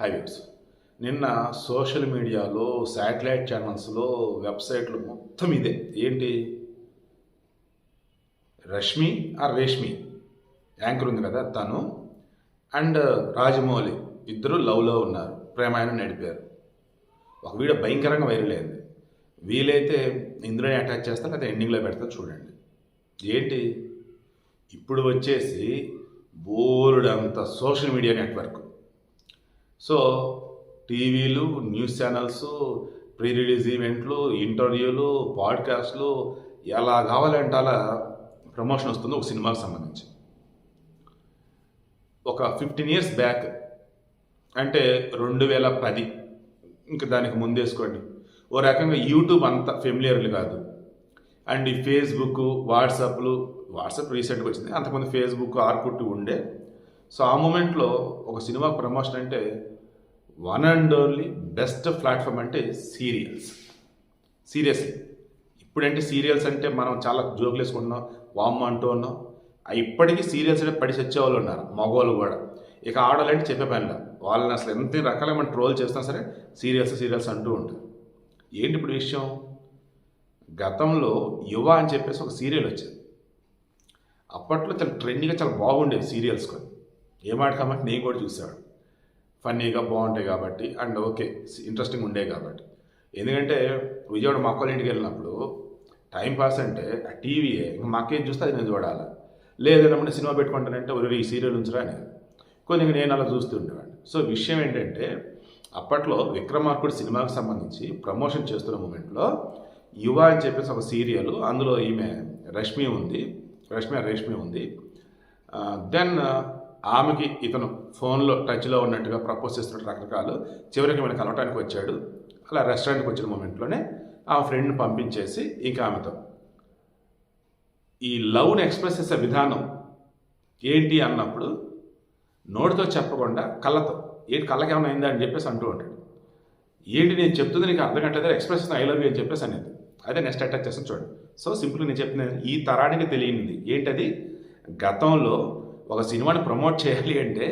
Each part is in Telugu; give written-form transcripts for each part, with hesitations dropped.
హైవేస్ నిన్న సోషల్ మీడియాలో శాటిలైట్ ఛానల్స్లో వెబ్సైట్లు మొత్తం ఇదే ఏంటి రేష్మి యాంకర్ ఉంది కదా తను అండ్ రాజమౌళి ఇద్దరు లవ్లో ఉన్నారు, ప్రేమాయణం నడిపారు. ఒక వీడియో భయంకరంగా వైరల్ అయింది. వీలైతే ఇందులోనే అటాచ్ చేస్తారు లేదా ఎండింగ్లో పెడతారు చూడండి. ఏంటి ఇప్పుడు వచ్చేసి బోర్డంత సోషల్ మీడియా నెట్వర్క్. సో టీవీలు, న్యూస్ ఛానల్స్, ప్రీ రిలీజ్ ఈవెంట్లు, ఇంటర్వ్యూలు, పాడ్కాస్ట్లు ఎలా కావాలంటే అలా ప్రమోషన్ వస్తుంది ఒక సినిమాకి సంబంధించి. ఒక 15 years బ్యాక్ అంటే 2010 ఇంకా దానికి ముందేసుకోండి, ఓ రకంగా యూట్యూబ్ అంత ఫెమిలియర్లు కాదు. అండ్ ఈ ఫేస్బుక్, వాట్సాప్ రీసెంట్గా వచ్చింది, అంతకుముందు ఫేస్బుక్, ఆర్కుట్ ఉండే. సో ఆ మూమెంట్లో ఒక సినిమా ప్రమోషన్ అంటే one and only best platform అంటే సీరియల్స్. సీరియస్లీ ఇప్పుడంటే సీరియల్స్ అంటే మనం చాలా జోకులు వేసుకుంటున్నాం, వామ్మ అంటూ ఉన్నాం. ఇప్పటికీ సీరియల్స్ అంటే పడి వచ్చేవాళ్ళు ఉన్నారు, మగవాళ్ళు కూడా. ఇక ఆడాలంటే చెప్పే పనిలా, వాళ్ళని అసలు ఎంత రకాలుగా మనం ట్రోల్ చేస్తున్నా సరే సీరియల్స్ అంటూ ఉంటారు. ఏంటి ఇప్పుడు విషయం, గతంలో యువ అని చెప్పేసి ఒక సీరియల్ వచ్చేది. అప్పట్లో చాలా ట్రెండింగ్గా చాలా బాగుండేది సీరియల్స్ కూడా. ఏమాట కాబట్టి నేను కూడా చూసేవాడు, ఫన్నీగా బాగుంటాయి కాబట్టి అండ్ ఓకే ఇంట్రెస్టింగ్ ఉండే కాబట్టి. ఎందుకంటే విజయవాడ మా అక్కల ఇంటికి వెళ్ళినప్పుడు టైంపాస్ అంటే ఆ టీవీయే, ఇంకా మాకేం చూస్తే అది నేను చూడాలి. లేదన్నప్పుడు సినిమా పెట్టుకుంటానంటే ఒరే ఈ సీరియల్ ఉంచరా అని కొన్ని నేను అలా చూస్తూ ఉండేవాడిని. సో విషయం ఏంటంటే అప్పట్లో విక్రమార్కుడు సినిమాకి సంబంధించి ప్రమోషన్ చేస్తున్న మూమెంట్లో యువ అని చెప్పేసి ఒక సీరియల్, అందులో ఈమె రేష్మి ఉంది. దెన్ ఆమెకి ఇతను ఫోన్లో టచ్లో ఉన్నట్టుగా ప్రపోజ్ చేస్తున్న రకరకాలు. చివరికి ఈమెను కలవటానికి వచ్చాడు. అలా రెస్టారెంట్కి వచ్చిన మూమెంట్లోనే ఆ ఫ్రెండ్ని పంపించేసి ఇంకా ఆమెతో ఈ లవ్ని ఎక్స్ప్రెస్ చేసే విధానం ఏంటి అన్నప్పుడు నోటితో చెప్పకుండా కళ్ళతో, ఏంటి కళ్ళకి ఏమైనా అయిందా అని చెప్పేసి అంటూ ఉంటాడు. ఏంటి నేను చెప్తుంది నీకు అర్థం గంటలేదు, ఎక్స్ప్రెస్ ఐ లవ్ యూ అని చెప్పేసి అనేది. అదే నెక్స్ట్ అటాచ్ చేస్తాను చూడండి. సో సింపుల్గా నేను చెప్తున్నాను, ఈ తరానికి తెలియనిది ఏంటది, గతంలో ఒక సినిమాని ప్రమోట్ చేయాలి అంటే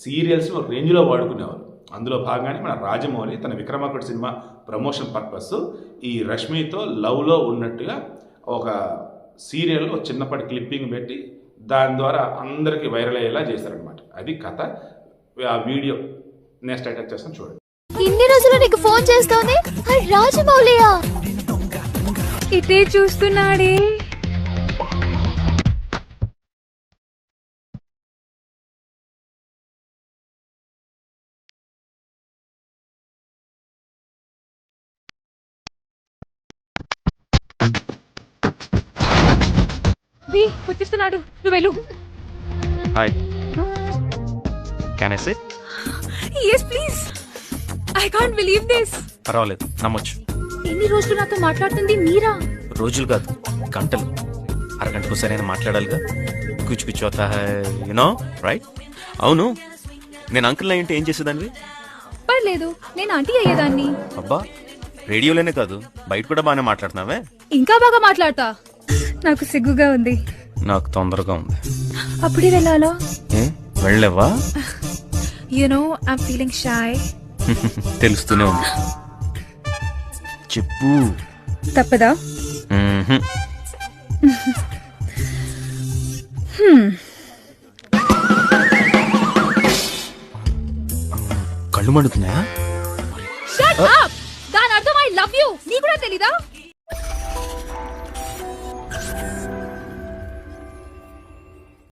సీరియల్స్ని ఒక రేంజ్లో వాడుకునేవారు. అందులో భాగంగానే మన రాజమౌళి తన విక్రమార్కుడు సినిమా ప్రమోషన్ పర్పస్ ఈ రష్మితో లవ్లో ఉన్నట్టుగా ఒక సీరియల్లో చిన్నపాటి క్లిప్పింగ్ పెట్టి దాని ద్వారా అందరికీ వైరల్ అయ్యేలా చేశారనమాట. అది కథ. ఆ వీడియో నెక్స్ట్ అటాచ్ చేస్తాను చూడండి. ఇన్ని రోజులు నీకు ఫోన్ చేస్తోంది రాజమౌళియా, ఇటే చూస్తున్నాడే. వచ్చేస్తున్నాడు, నువ్వు వెళ్ళు. Hi, can I SIT? yes please, I can't believe this. పర్వాలేదు, నమ్మొచ్చు. ఎన్ని రోజులు నాతో మాట్లాడుతుంది మీరా? రోజులు కాదు, గంటలు. అరగంటకు సరైన మాట్లాడాలిగా. కుచ్ కుచ్ అవుతా హై, యు నో రైట్? అవును, నేను అంకుల్ అయ్యింటే ఏం చేసేదాన్ని? పర్లేదు, నేను ఆంటీ అయ్యేదాన్ని. అబ్బా, రేడియోలోనే కాదు బయట కూడా బాగానే మాట్లాడుతున్నావే. ఇంకా బాగా మాట్లాడతా. నాకు సిగ్గుగా ఉంది. నాకు తొందరగా ఉంది. అప్పుడే వెళ్ళాలా? వెళ్ళవా? You know I'm feeling shy. తెలుస్తూనే ఉంది. చెప్పు. తప్పదా? కళ్ళు మండుతున్నాయా? Shut up. దాని అర్థం ఐ లవ్ యు. నీకు కూడా తెలీదా?